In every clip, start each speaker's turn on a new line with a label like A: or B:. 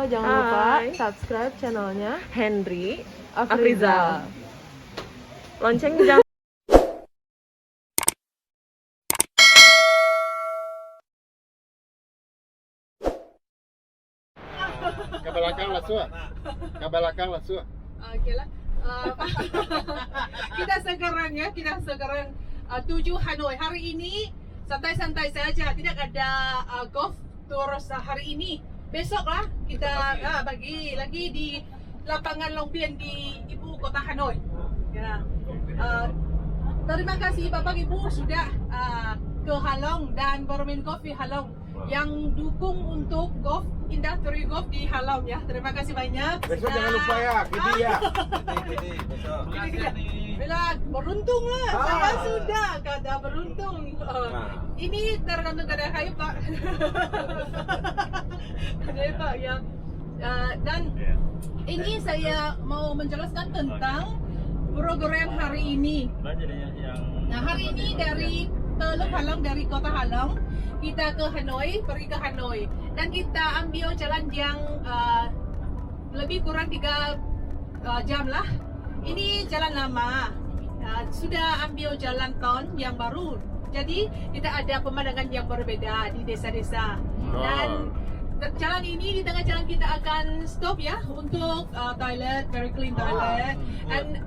A: jangan lupa
B: Hai.
A: subscribe channelnya
B: Henry
A: Afrizal.
B: Lonceng jangan.
C: Ke belakang lah Su. Ke belakang lah Su.
D: Oke lah. Kita sekarang tuju Hanoi. Hari ini santai-santai saja, tidak ada golf tour hari ini. Besok lah kita bagi lagi di lapangan Long Bien di ibu kota Hanoi. Ya. Terima kasih Bapak Ibu sudah ke Halong dan bermain golf di Halong, yang dukung untuk golf industri golf di Halong ya. Terima kasih banyak.
C: Besok jangan lupa ya, Kidi ya.
D: Bila beruntung lah, saya sudah kata beruntung. Ini tergantung pada kayu Pak. Ada Pak ya. Dan ini saya mau menjelaskan tentang program hari ini. Nah, hari ini dari Teluk Halong, dari kota Halong, kita ke Hanoi, pergi ke Hanoi, dan kita ambil jalan yang lebih kurang 3 jam lah. Ini jalan lama, sudah ambil jalan tol yang baru, jadi tidak ada pemandangan yang berbeda di desa-desa. Dan jalan ini, di tengah jalan kita akan stop ya untuk toilet, very clean toilet,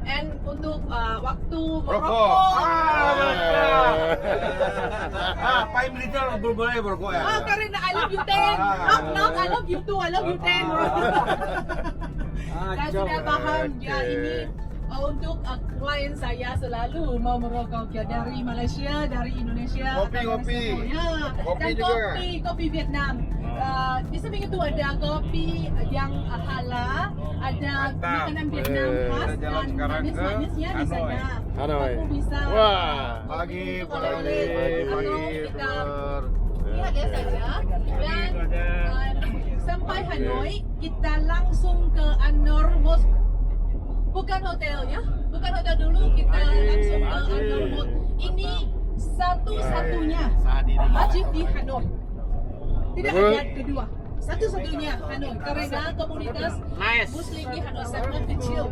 D: and untuk waktu merokok.
C: Pak Imrita boleh berkok ya.
D: Karena I love you 10. Not I love you 2, I love you 10. Saya sudah paham ya, ini untuk klien saya selalu mau merokok ya, dari Malaysia, dari Indonesia,
C: Kopi.
D: ya.
C: Kopi
D: Dan
C: juga.
D: kopi Vietnam. Di samping itu ada kopi yang halal, ada makanan Vietnam khas,
C: Kita jalan
D: dan
C: sekarang ke
D: manis-manisnya di sana.
C: Hanoi.
D: Aku bisa
C: Pagi,
D: kalau kita
C: brother.
D: lihat ya saja. Dan sampai Hanoi kita langsung ke Anor Mosque. Bukan hotel ya, bukan hotel dulu, kita langsung ke Anor Mosque. Ini satu-satunya masjid di Hanoi. Tidak ada kedua. Satu-satunya Hanoi, karena komunitas Muslim di Hanoi sangat kecil.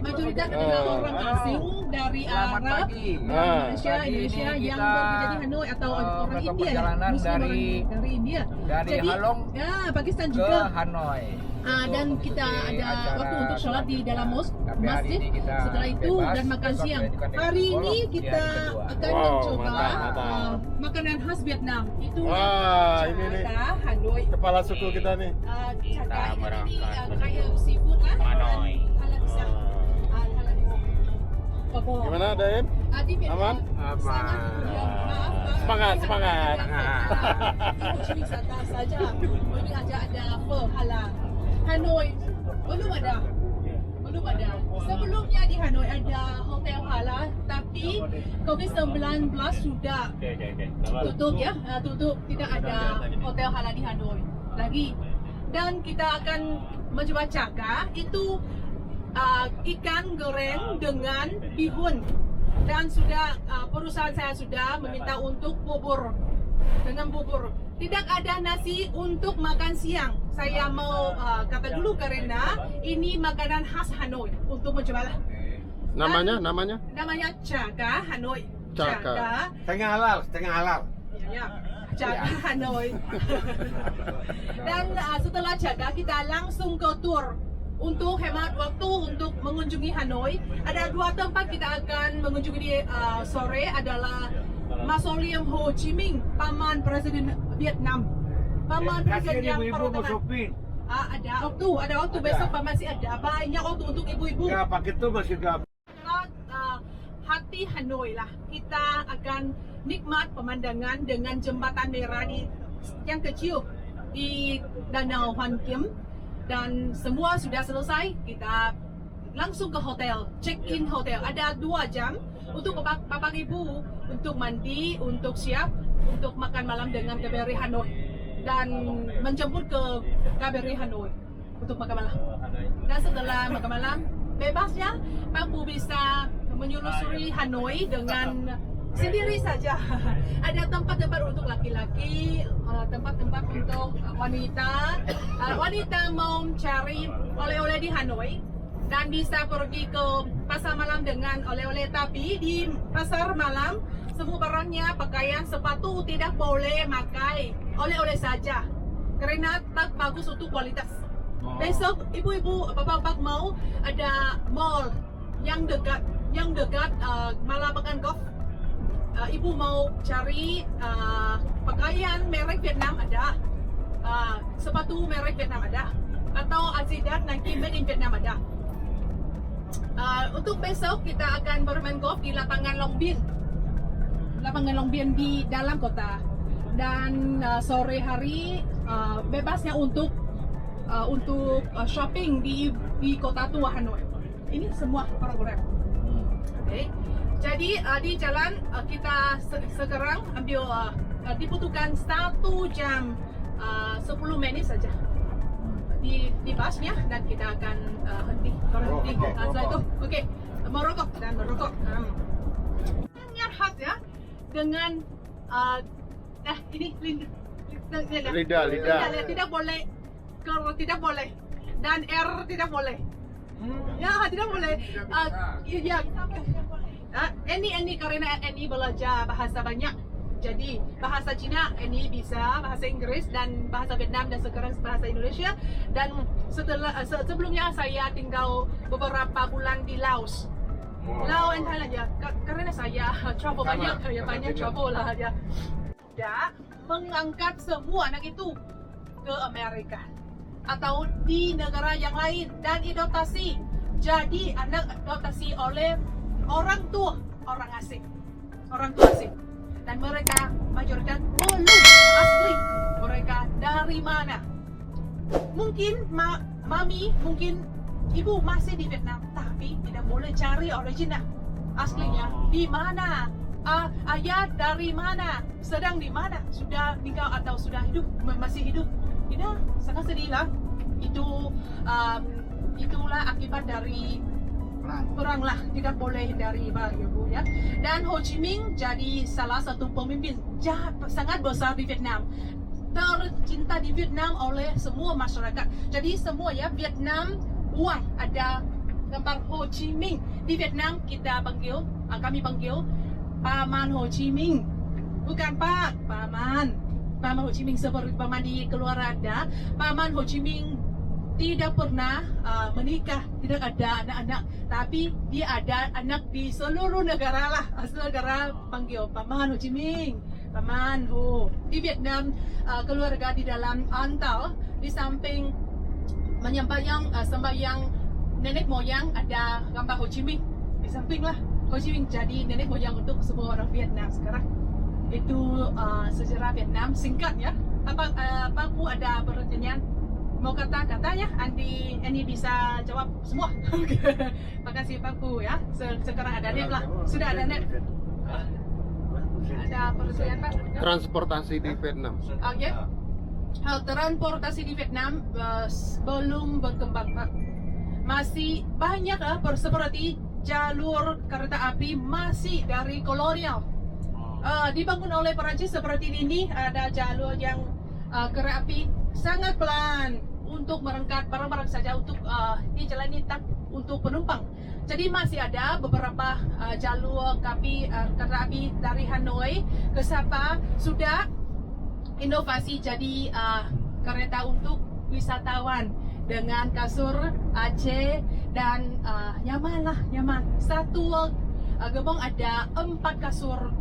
D: Mayoritas adalah orang asing dari Arab, Indonesia yang bekerja di Hanoi, atau orang India ya, Muslim dari India.
E: Dari Halong
D: ya, Pakistan
E: ke
D: juga.
E: Hanoi.
D: Dan kita ada waktu untuk sholat di dalam masjid. Setelah itu dan makan siang. Hari ini kita akan mencoba makanan khas Vietnam. Itu
C: Ini nih
D: Hanoi.
C: kepala suku kita nih.
D: Kita kayak seafood lah. Hanoi. Halal bisa. Halal bisa.
C: Gimana Dain?
D: Di Vietnam,
C: Aman?
D: sangat maaf,
C: Semangat.
D: Ini wisata saja. Ini ada pho halal. Hanoi belum ada. Sebelumnya di Hanoi ada hotel halal, tapi COVID-19 sudah tutup ya, tutup, tidak ada hotel halal di Hanoi lagi. Dan kita akan mencoba jaga itu ikan goreng dengan bihun. Dan sudah perusahaan saya sudah meminta untuk bubur, dengan bubur. Tidak ada nasi untuk makan siang. Saya mau kata dulu karena ini makanan khas Hanoi untuk mencoba lah.
C: Namanya?
D: Namanya Jaga Hanoi.
C: Jaga. Setengah halal.
D: Ya. Jaga Hanoi. Dan setelah Jaga kita langsung ke tour. Untuk hemat waktu untuk mengunjungi Hanoi, ada 2 tempat kita akan mengunjungi di sore, adalah Mausoleum Ho Chi Minh, paman Presiden Vietnam. Paman Presiden yang pertama. Ada waktu besok Pak, masih ada banyak waktu untuk ibu-ibu.
C: Ya, paket tuh masih gak.
D: Hati Hanoi lah, kita akan nikmat pemandangan dengan jembatan merah yang kecil di Danau Hoan Kiem. Dan semua sudah selesai, kita langsung ke hotel, check in hotel. Ada 2 jam untuk bapak ibu untuk mandi, untuk siap untuk makan malam dengan KBRI Hanoi, dan menjemput ke KBRI Hanoi untuk makan malam. Dan setelah makan malam, bebasnya Papu bisa menyelusuri Hanoi dengan sendiri saja. Ada tempat-tempat untuk laki-laki, tempat-tempat untuk wanita. Wanita mau cari oleh-oleh di Hanoi dan bisa pergi ke pasar malam dengan oleh-oleh, tapi di pasar malam semua barangnya, pakaian, sepatu tidak boleh pakai oleh-oleh saja karena tak bagus untuk kualitas. Besok ibu-ibu, bapak-bapak mau ada mall yang dekat Malabakan Golf. Ibu mau cari pakaian merek Vietnam ada, sepatu merek Vietnam ada, atau Adidas, Nike made in Vietnam ada. Untuk besok kita akan bermain golf di lapangan Long Bien di dalam kota, dan sore hari bebasnya untuk shopping di kota tua Hanoi. Ini semua program. Okay. Jadi di jalan kita sekarang ambil dibutuhkan 1 jam 10 menit saja di busnya, dan kita akan berhenti setelah itu. Oke, merokok. Yang khas ya dengan ini lidah tidak boleh, kalau tidak boleh, dan R tidak boleh. Ya, tidak boleh. Ya. Ini karena ini belajar bahasa banyak. Jadi bahasa Cina ini bisa, bahasa Inggris dan bahasa Vietnam, dan sekarang bahasa Indonesia. Dan sebelumnya saya tinggal beberapa bulan di Laos. Laos and Thailand ya. Karena saya travel banyak travel lah ya. Dan mengangkat semua anak itu ke Amerika atau di negara yang lain dan adoptasi. Jadi anak adoptasi oleh orang asing, dan mereka mayoritas belum asli. Mereka dari mana? Mungkin mami, mungkin ibu masih di Vietnam, tapi tidak boleh cari original aslinya di mana. Ayah dari mana, sedang di mana, sudah meninggal atau sudah hidup, masih hidup. Tidak, sangat sedih lah. Itulah akibat dari perang lah, tidak boleh hindari ibu ya. Dan Ho Chi Minh jadi salah satu pemimpin sangat besar di Vietnam, tercinta di Vietnam oleh semua masyarakat. Jadi semua ya Vietnam uang ada gambar Ho Chi Minh. Di Vietnam kami panggil Paman Ho Chi Minh, bukan Pak, Paman Ho Chi Minh, seperti paman di keluarga ada. Paman Ho Chi Minh tidak pernah menikah, tidak ada anak-anak, tapi dia ada anak di seluruh negara lah. Asal negara panggil Paman Ho Chi Minh, Paman Ho. Di Vietnam keluarga di dalam antal, di samping sembahyang nenek moyang ada gambar Ho Chi Minh di samping lah. Ho Chi Minh jadi nenek moyang untuk semua orang Vietnam sekarang. Itu sejarah Vietnam singkat ya. Pak Pu ada pertanyaan? Mau kata-katanya, Andi bisa jawab semua. Makasih Pak Pu ya. Sekarang ada net lah, sudah ada net. Ada pertanyaan Pak?
C: Transportasi di Vietnam.
D: Ya. Transportasi di Vietnam belum berkembang Pak. Masih banyak seperti jalur kereta api masih dari kolonial. Dibangun oleh Perancis seperti ini, ada jalur yang kereta api sangat pelan untuk mengangkat barang-barang saja untuk dijalani tak untuk penumpang. Jadi masih ada beberapa jalur kereta api dari Hanoi ke Sapa sudah inovasi jadi kereta untuk wisatawan dengan kasur AC dan nyaman. Satu gerbong ada 4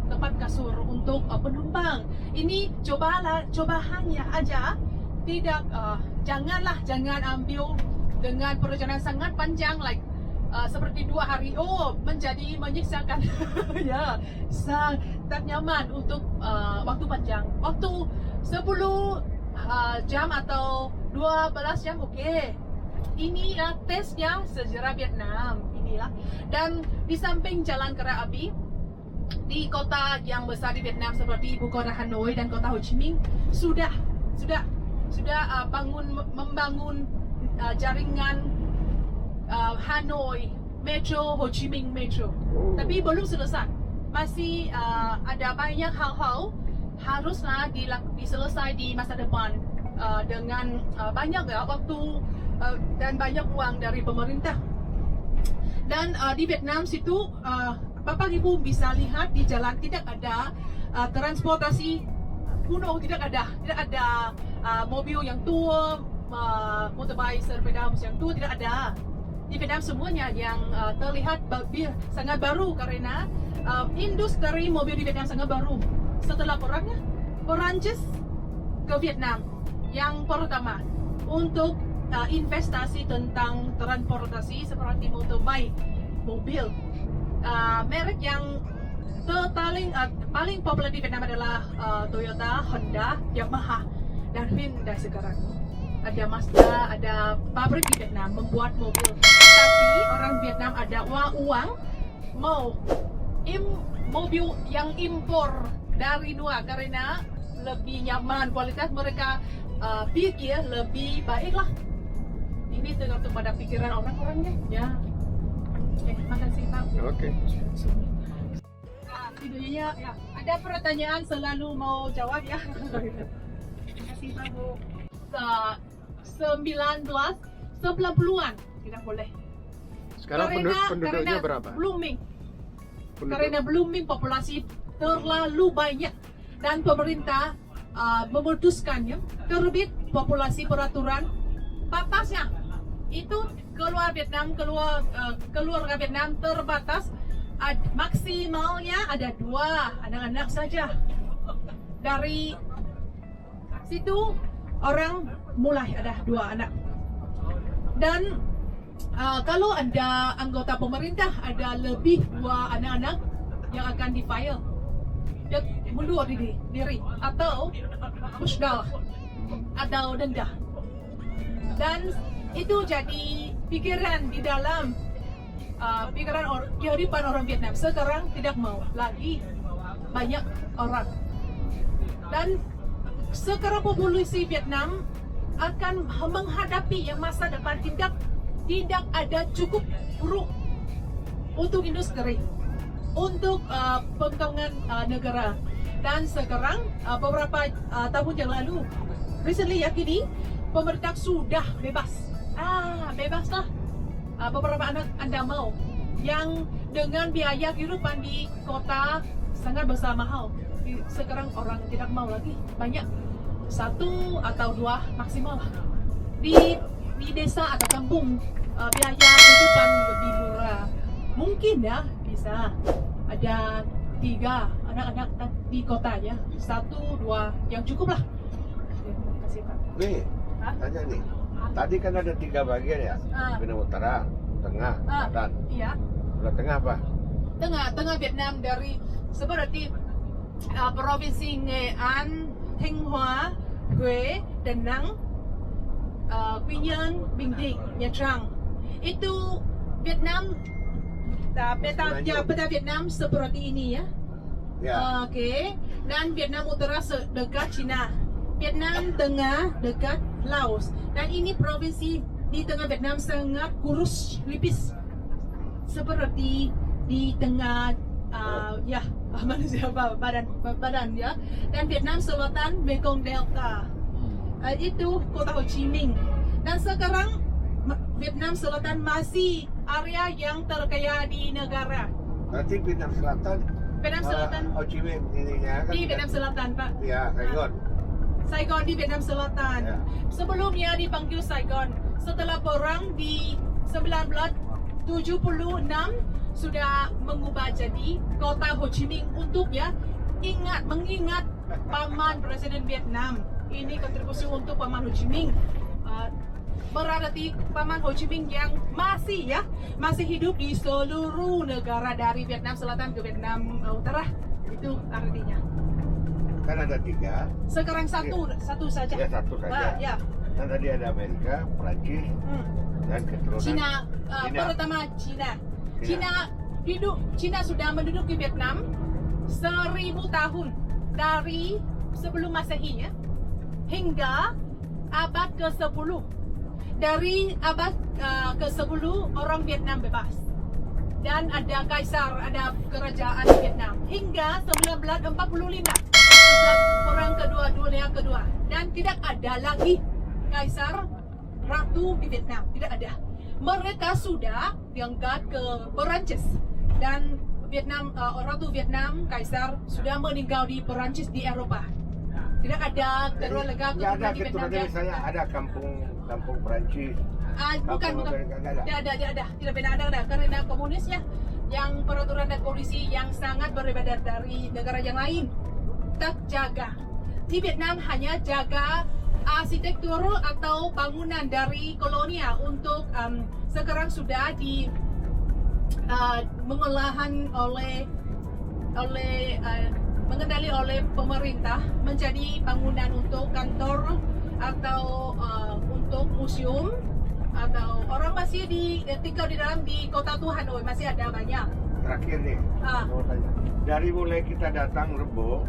D: tempat kasur untuk penumpang. Ini cobaannya aja. Tidak, jangan ambil dengan perjalanan sangat panjang seperti 2 hari. Menjadi menyiksakan. Ya, sangat nyaman untuk waktu panjang. Waktu 10 jam atau 12 jam oke. Inilah tesnya sejarah Vietnam inilah. Dan di samping jalan kereta api di kota yang besar di Vietnam seperti ibu kota Hanoi dan kota Ho Chi Minh sudah membangun jaringan Hanoi Metro, Ho Chi Minh Metro. Tapi belum selesai. Masih ada banyak hal-hal haruslah diselesai di masa depan dengan banyak waktu dan banyak uang dari pemerintah. Dan di Vietnam situ Bapak Ibu bisa lihat di jalan tidak ada transportasi kuno, tidak ada mobil yang tua, motorbike sepeda yang tua, tidak ada. Di Vietnam semuanya yang terlihat sangat baru karena industri mobil di Vietnam sangat baru. Setelah perangnya, Perancis ke Vietnam yang pertama untuk investasi tentang transportasi seperti motorbike, mobil. Merek yang paling populer di Vietnam adalah Toyota, Honda, Yamaha, dan Hyundai sekarang. Ada Mazda, ada pabrik di Vietnam membuat mobil. Tapi orang Vietnam ada uang mau mobil yang impor dari luar karena lebih nyaman, kualitas mereka pikir lebih baik lah. Ini tergantung pada pikiran orang-orangnya. Ya. Oke, makasih Pak.
C: Oke.
D: Videonya ya. Ada pertanyaan selalu mau jawab ya. Terima kasih Pak Bu. 1990-an tidak boleh.
C: Sekarang penduduknya berapa?
D: Karena blooming populasi terlalu banyak dan pemerintah memutuskannya terbit populasi peraturan batasnya itu keluarga Vietnam terbatas, maksimalnya ada 2 anak-anak saja. Dari situ orang mulai ada 2 anak. Dan kalau ada anggota pemerintah ada lebih 2 anak-anak yang akan di-file, dia mundur diri atau musdal atau denda. Dan itu jadi pikiran di dalam kehidupan orang Vietnam. Sekarang tidak mau lagi banyak orang. Dan sekarang populasi Vietnam akan menghadapi yang masa depan tidak ada cukup buruh untuk industri, untuk pembangunan negara. Dan sekarang beberapa tahun yang lalu, recently yakini pemerintah sudah bebas. Bebaslah. Beberapa anak Anda mau yang dengan biaya kehidupan di kota sangat besar mahal. Sekarang orang tidak mau lagi banyak, 1 atau 2 maksimal lah. Di desa atau kampung biaya kehidupan lebih murah. Mungkin ya bisa ada 3 anak-anak di kota ya, 1, 2 yang cukup lah. Terima kasih Pak.
E: Nih, tanya nih. Tadi kan ada 3 bagian ya, Vietnam Utara, Tengah, Selatan.
D: Iya.
E: Sebelah tengah apa?
D: Tengah Vietnam dari seperti provinsi Nghệ An, Thanh Hóa, Huế, Da Nang, Quy Nhơn, Bình Định, Nha Trang. Itu Vietnam, peta Vietnam seperti ini ya.
E: Ya.
D: Oke. Dan Vietnam Utara dekat Cina, Vietnam Tengah dekat Laos. Dan ini provinsi di tengah Vietnam sangat kurus, lipis, seperti di tengah ya manusia badan ya. Dan Vietnam Selatan Mekong Delta, itu kota Ho Chi Minh. Dan sekarang Vietnam Selatan masih area yang terkaya di negara.
E: Berarti Vietnam Selatan. Ho Chi Minh ininya kan
D: Di Vietnam Selatan Pak.
E: Ya, Saigon.
D: Saigon di Vietnam Selatan.
E: Ya.
D: Sebelumnya dipanggil Saigon. Setelah perang di 1976 sudah mengubah jadi kota Ho Chi Minh untuk ya mengingat paman Presiden Vietnam. Ini kontribusi untuk paman Ho Chi Minh. Berarti paman Ho Chi Minh yang masih hidup di seluruh negara dari Vietnam Selatan ke Vietnam Utara. Itu artinya.
E: Kan ada 3.
D: Sekarang satu saja.
E: Ya, 1 saja.
D: Ya.
E: Dan tadi ada Amerika, Prancis, dan keturunan
D: Cina. Pertama Cina sudah menduduki Vietnam 1000 tahun dari sebelum Masehi ya, hingga abad ke-10. Dari abad ke-10 orang Vietnam bebas. Dan ada kaisar, ada kerajaan Vietnam hingga 1945. Setelah kedua. Dan tidak ada lagi kaisar ratu di Vietnam, tidak ada. Mereka sudah diangkat ke Perancis dan Vietnam, ratu Vietnam kaisar sudah meninggal di Perancis di Eropa. Tidak ada keluarga
E: Nggak ada
D: keturunan di Vietnam.
E: keturunan misalnya ada kampung Perancis.
D: Bukan. Tidak ada karena komunis ya, yang peraturan dan polisi yang sangat berbeda dari negara yang lain terjaga. Di Vietnam hanya jaga arsitektur atau bangunan dari kolonial untuk sekarang sudah di mengolahan mengendali oleh pemerintah menjadi bangunan untuk kantor atau untuk museum, atau orang masih tinggal di dalam di kota tua Hanoi masih ada banyak.
E: Terakhir nih, mau tanya. Dari mulai kita datang Rebo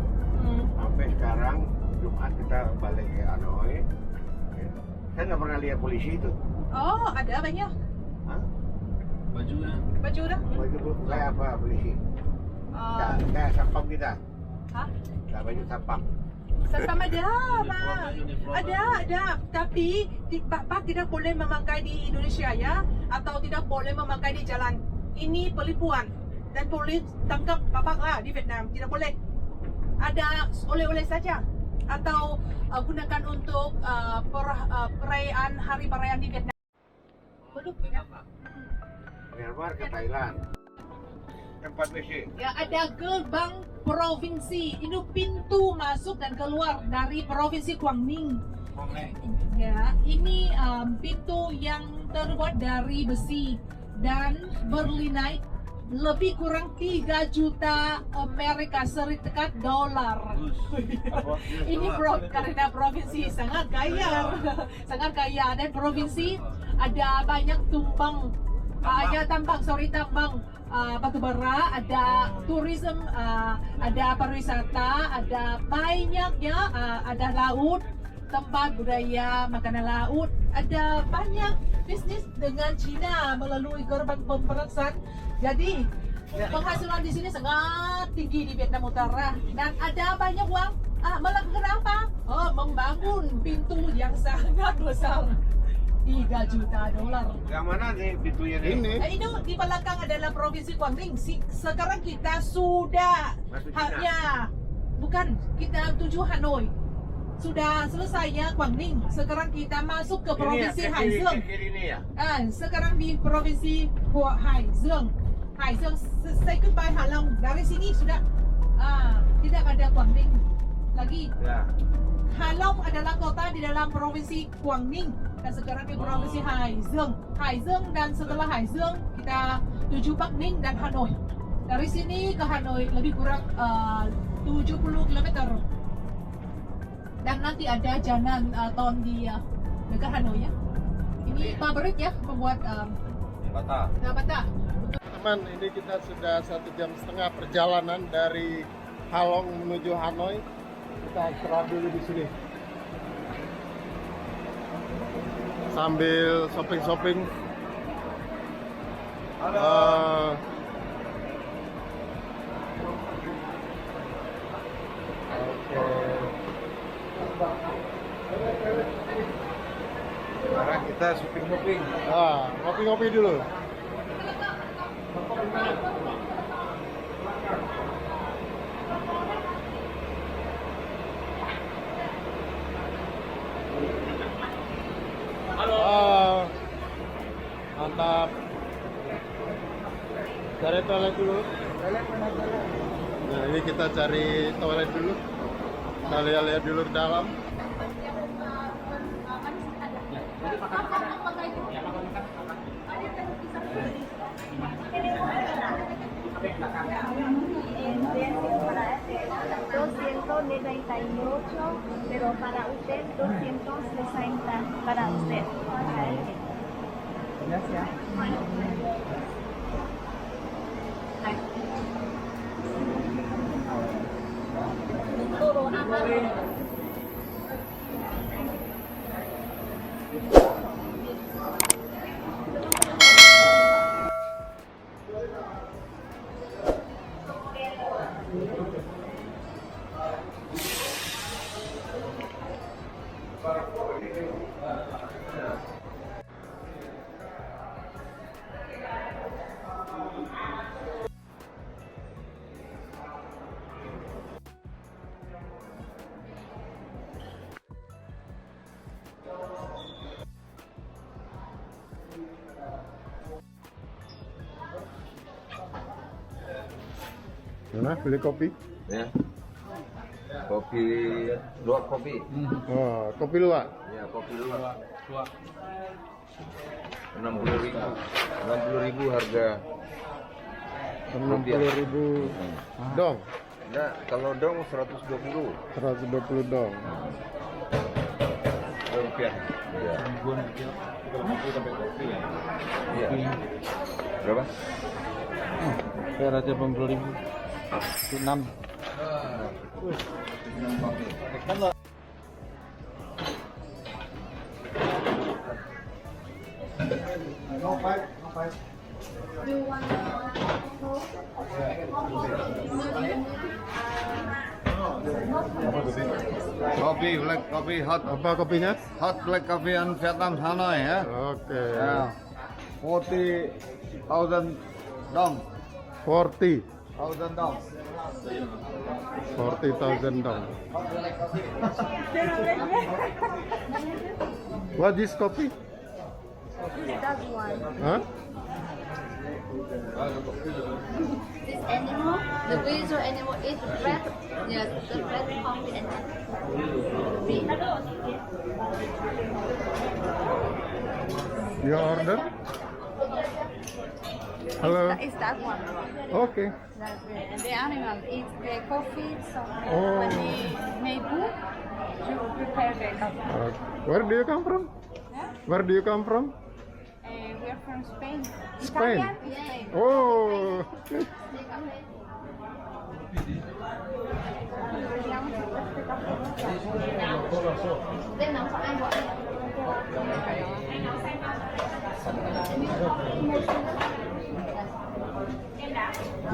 E: sampai sekarang Jumat kita balik ke Hanoi, saya nggak pernah lihat polisi itu.
D: Oh, ada banyak.
E: Hah?
D: Baju dah.
E: Baju kayak apa polisi? Kayak sapam kita.
D: Hah?
E: Kayak baju sapam.
D: Sama ada, ada. Tapi Bapak tidak boleh memakai di Indonesia ya, atau tidak boleh memakai di jalan. Ini penipuan dan polis tangkap Bapak lah di Vietnam. Tidak boleh. Ada oleh-oleh saja, atau gunakan untuk perayaan hari perayaan di Vietnam.
E: Myanmar ke Thailand. Tempat WC.
D: Ya, ada gerbang provinsi. Ini pintu masuk dan keluar dari provinsi Quảng Ninh. Ya, ini pintu yang terbuat dari besi dan berlinai lebih kurang 3 juta Amerika Serikat dolar. Ini karena provinsi sangat kaya, sangat kaya, dan provinsi ada banyak tambang batu bara, ada tourism, ada pariwisata, ada banyaknya, ada laut, tempat budaya, makanan laut, ada banyak bisnis dengan Cina melalui gerbang pemperansan. Jadi penghasilan di sini sangat tinggi di Vietnam Utara, dan ada banyak uang. Melakukan apa? Membangun pintu yang sangat besar. 3 juta dolar.
E: Yang mana nih pintunya nih?
D: Ini di belakang adalah provinsi Quảng Ninh. Sekarang kita sudah kita tuju Hanoi. Sudah selesai ya Quảng Ninh. Sekarang kita masuk ke provinsi Hải Dương. Sekarang di provinsi Hải Dương. Say goodbye Ha Long. Dari sini sudah tidak ada Quảng Ninh lagi.
E: Ya.
D: Ha Long adalah kota di dalam provinsi Quảng Ninh, dan sekarang di provinsi Hải Dương, dan setelah Hải Dương kita tuju Bắc Ninh dan Hanoi. Dari sini ke Hanoi lebih kurang 70 km. Dan nanti ada jalan tol di dekat Hanoi ya. Ini pabrik ya, membuat bata.
C: Teman, ini kita sudah 1,5 jam perjalanan dari Halong menuju Hanoi. Kita istirahat dulu di sini sambil shopping.
E: Sekarang kita shopping.
C: Ngopi-ngopi dulu. Mantap. Cari toilet dulu. Nah, ini kita cari toilet dulu. Kita lihat dulu ke dalam.
F: pero para usted 260 para usted. Gracias. Todo amargo.
C: Mana beli kopi?
E: Ya. Kopi, dua kopi.
C: Oh, kopi luwak.
E: Ya, kopi luwak. 60.000 harga.
C: 60.000 dong.
E: Enggak, kalau dong 120.
C: 120 dong.
E: Rupiah. Iya. Iya. Berapa?
G: Saya raja 80.000. 6.
E: Kopi, black coffee, hot
C: Kopinya?
E: black coffee and Vietnam Hanoi ya.
C: Oke.
E: Ya. 40,000 dong.
C: 40,000
E: dong.
C: dong. What is coffee?
F: That one.
C: Huh?
F: This animal, the visual animal is red. Yes, the red coffee and green.
C: Your order? Hello.
F: Is that one?
C: Okay.
F: That's it. And the animal eats the coffee. So
C: Oh.
F: when they make food, you prepare the coffee.
C: Where do you come from?
F: Yeah?
C: Where do you come from?
F: We're from Spain.
C: Spain?
F: Italian? Spain.
C: Oh.
F: Đây nóng có ai gọi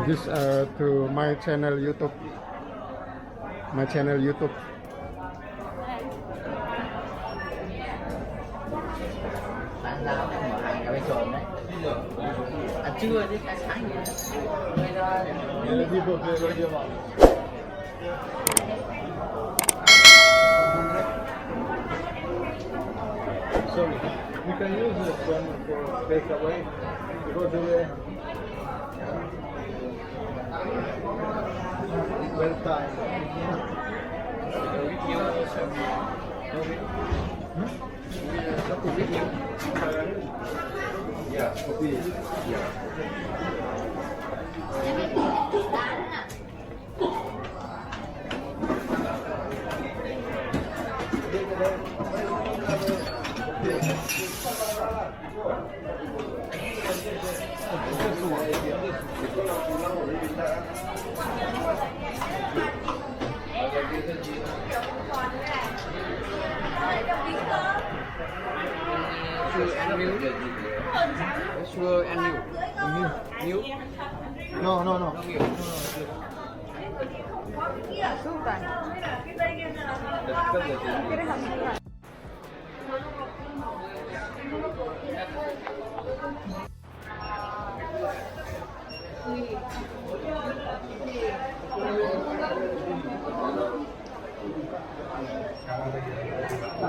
C: This to my channel YouTube. My channel YouTube.
G: Bạn nào cũng mở hàng cà phê trộn đấy. À trưa chứ cả sáng gì đó.
E: So we can use this one for take away. Go to the well time. Yeah, kopi. Yeah.
G: Sure and you.
E: No.
F: Thank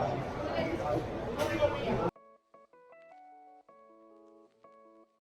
F: you.